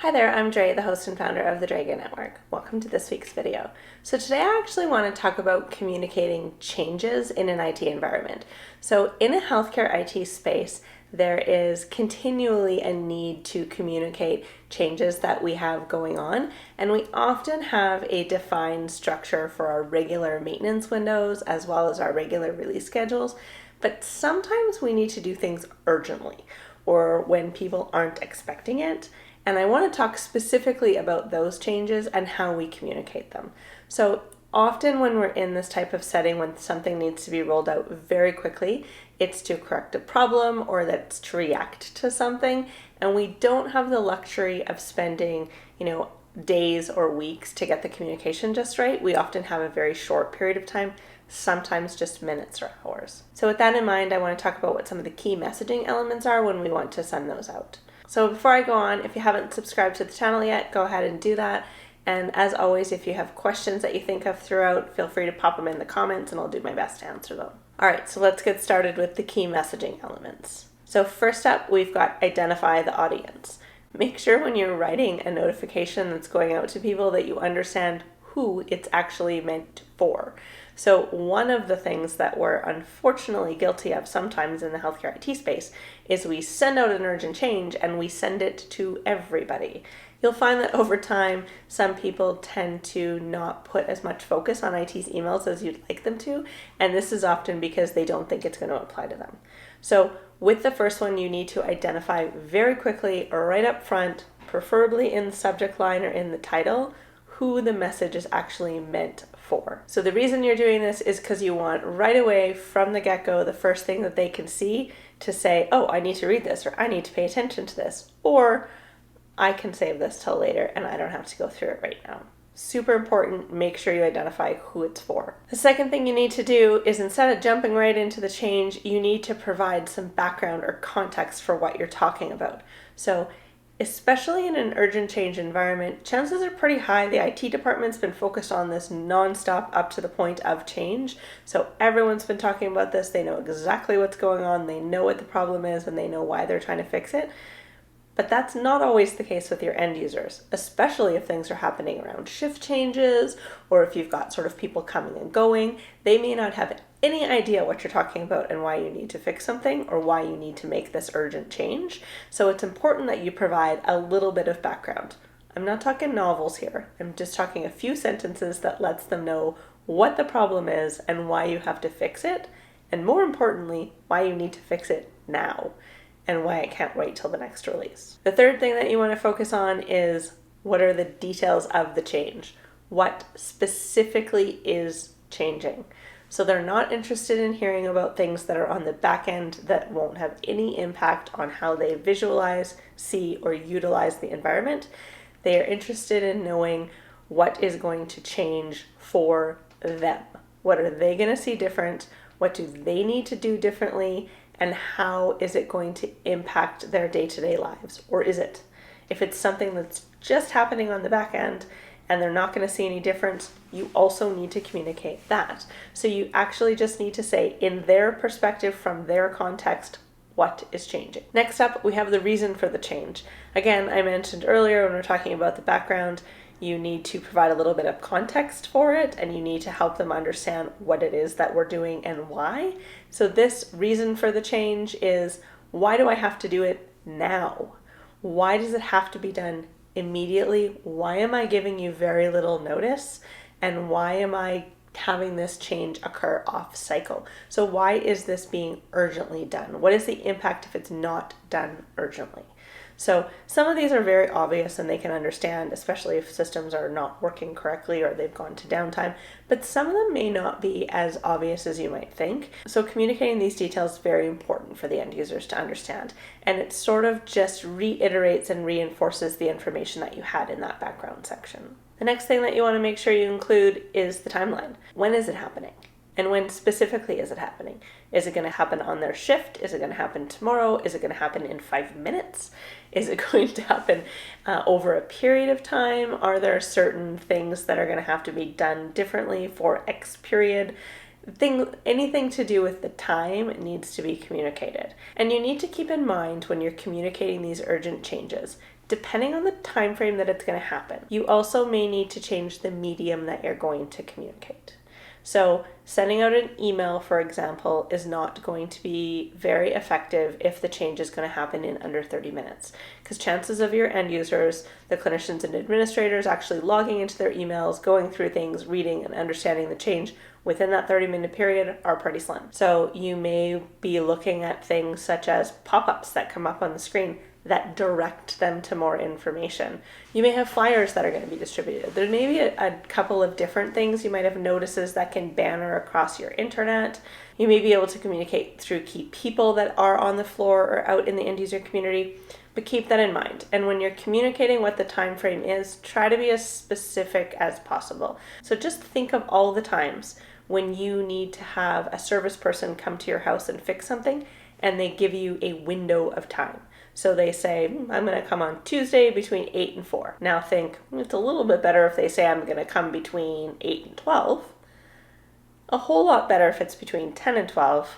Hi there, I'm Dre, the host and founder of the Dragon Network. Welcome to this week's video. So today I actually want to talk about communicating changes in an IT environment. So in a healthcare IT space, there is continually a need to communicate changes that we have going on, and we often have a defined structure for our regular maintenance windows as well as our regular release schedules, but sometimes we need to do things urgently or when people aren't expecting it. And I want to talk specifically about those changes and how we communicate them. So often when we're in this type of setting, when something needs to be rolled out very quickly, it's to correct a problem or that's to react to something. And we don't have the luxury of spending, days or weeks to get the communication just right. We often have a very short period of time, sometimes just minutes or hours. So with that in mind, I want to talk about what some of the key messaging elements are when we want to send those out. So before I go on, if you haven't subscribed to the channel yet, go ahead and do that. And as always, if you have questions that you think of throughout, feel free to pop them in the comments and I'll do my best to answer them. All right, so let's get started with the key messaging elements. So first up, we've got identify the audience. Make sure when you're writing a notification that's going out to people that you understand who it's actually meant for. So one of the things that we're unfortunately guilty of sometimes in the healthcare IT space is we send out an urgent change and we send it to everybody. You'll find that over time, some people tend to not put as much focus on IT's emails as you'd like them to, and this is often because they don't think it's going to apply to them. So with the first one, you need to identify very quickly, right up front, preferably in the subject line or in the title, who the message is actually meant for. So the reason you're doing this is because you want right away from the get-go, the first thing that they can see to say, oh, I need to read this, or I need to pay attention to this, or I can save this till later and I don't have to go through it right now. Super important, make sure you identify who it's for. The second thing you need to do is, instead of jumping right into the change, you need to provide some background or context for what you're talking about. So especially in an urgent change environment, chances are pretty high the IT department's been focused on this nonstop up to the point of change. So everyone's been talking about this. They know exactly what's going on. They know what the problem is and they know why they're trying to fix it. But that's not always the case with your end users, especially if things are happening around shift changes or if you've got sort of people coming and going. They may not have any idea what you're talking about and why you need to fix something or why you need to make this urgent change. So it's important that you provide a little bit of background. I'm not talking novels here. I'm just talking a few sentences that lets them know what the problem is and why you have to fix it, and more importantly, why you need to fix it now, and why it can't wait till the next release. The third thing that you want to focus on is, what are the details of the change? What specifically is changing? So they're not interested in hearing about things that are on the back end that won't have any impact on how they visualize, see, or utilize the environment. They are interested in knowing what is going to change for them. What are they going to see different? What do they need to do differently? And how is it going to impact their day-to-day lives? Or is it? If it's something that's just happening on the back end and they're not going to see any difference, you also need to communicate that. So you actually just need to say, in their perspective, from their context, what is changing. Next up, we have the reason for the change. Again, I mentioned earlier when we're talking about the background, you need to provide a little bit of context for it, and you need to help them understand what it is that we're doing and why. So this reason for the change is, why do I have to do it now? Why does it have to be done immediately? Why am I giving you very little notice? And why am I having this change occur off cycle? So why is this being urgently done? What is the impact if it's not done urgently? So some of these are very obvious and they can understand, especially if systems are not working correctly or they've gone to downtime, but some of them may not be as obvious as you might think. So communicating these details is very important for the end users to understand, and it sort of just reiterates and reinforces the information that you had in that background section. The next thing that you want to make sure you include is the timeline. When is it happening? And when specifically is it happening? Is it going to happen on their shift? Is it going to happen tomorrow? Is it going to happen in 5 minutes? Is it going to happen over a period of time? Are there certain things that are going to have to be done differently for X period? Anything to do with the time needs to be communicated. And you need to keep in mind when you're communicating these urgent changes, depending on the time frame that it's going to happen, you also may need to change the medium that you're going to communicate. So sending out an email, for example, is not going to be very effective if the change is going to happen in under 30 minutes. Because chances of your end users, the clinicians and administrators, actually logging into their emails, going through things, reading and understanding the change within that 30-minute period are pretty slim. So you may be looking at things such as pop-ups that come up on the screen that direct them to more information. You may have flyers that are going to be distributed. There may be a couple of different things. You might have notices that can banner across your internet. You may be able to communicate through key people that are on the floor or out in the end user community, but keep that in mind. And when you're communicating what the time frame is, try to be as specific as possible. So just think of all the times when you need to have a service person come to your house and fix something, and they give you a window of time. So they say, I'm going to come on Tuesday between 8 and 4. Now think, it's a little bit better if they say I'm going to come between 8 and 12. A whole lot better if it's between 10 and 12.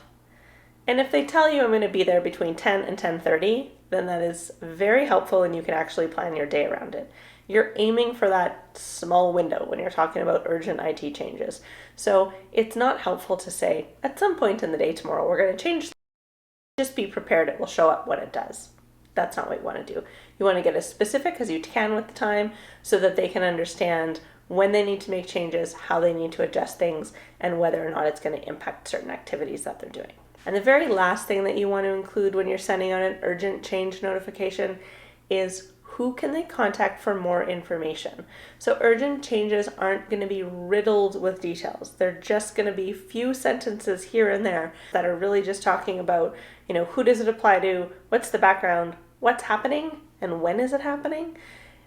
And if they tell you I'm going to be there between 10 and 10:30, then that is very helpful and you can actually plan your day around it. You're aiming for that small window when you're talking about urgent IT changes. So it's not helpful to say, at some point in the day tomorrow, we're going to change. Just be prepared, it will show up when it does. That's not what you want to do. You want to get as specific as you can with the time so that they can understand when they need to make changes, how they need to adjust things, and whether or not it's going to impact certain activities that they're doing. And the very last thing that you want to include when you're sending out an urgent change notification is who can they contact for more information. So urgent changes aren't going to be riddled with details. They're just going to be few sentences here and there that are really just talking about, who does it apply to, what's the background, what's happening, and when is it happening.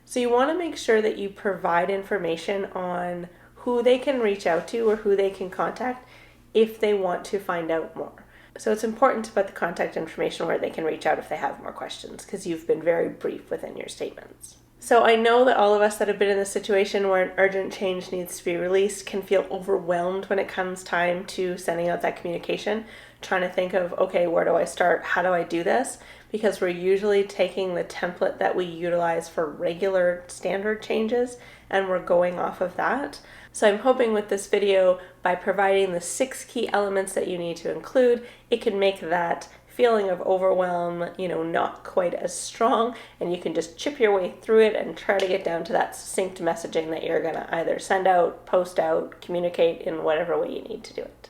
So you want to make sure that you provide information on who they can reach out to or who they can contact if they want to find out more. So it's important to put the contact information where they can reach out if they have more questions, because you've been very brief within your statements. So I know that all of us that have been in this situation where an urgent change needs to be released can feel overwhelmed when it comes time to sending out that communication, trying to think of, okay, where do I start? How do I do this? Because we're usually taking the template that we utilize for regular standard changes and we're going off of that. So I'm hoping with this video, by providing the 6 key elements that you need to include, it can make that feeling of overwhelm, not quite as strong, and you can just chip your way through it and try to get down to that succinct messaging that you're gonna either send out, post out, communicate in whatever way you need to do it.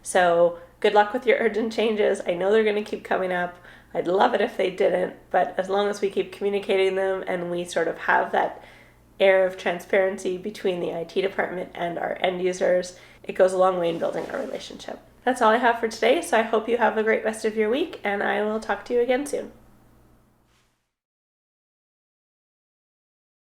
So good luck with your urgent changes. I know they're gonna keep coming up. I'd love it if they didn't, but as long as we keep communicating them and we sort of have that air of transparency between the IT department and our end users, it goes a long way in building our relationship. That's all I have for today, so I hope you have a great rest of your week, and I will talk to you again soon.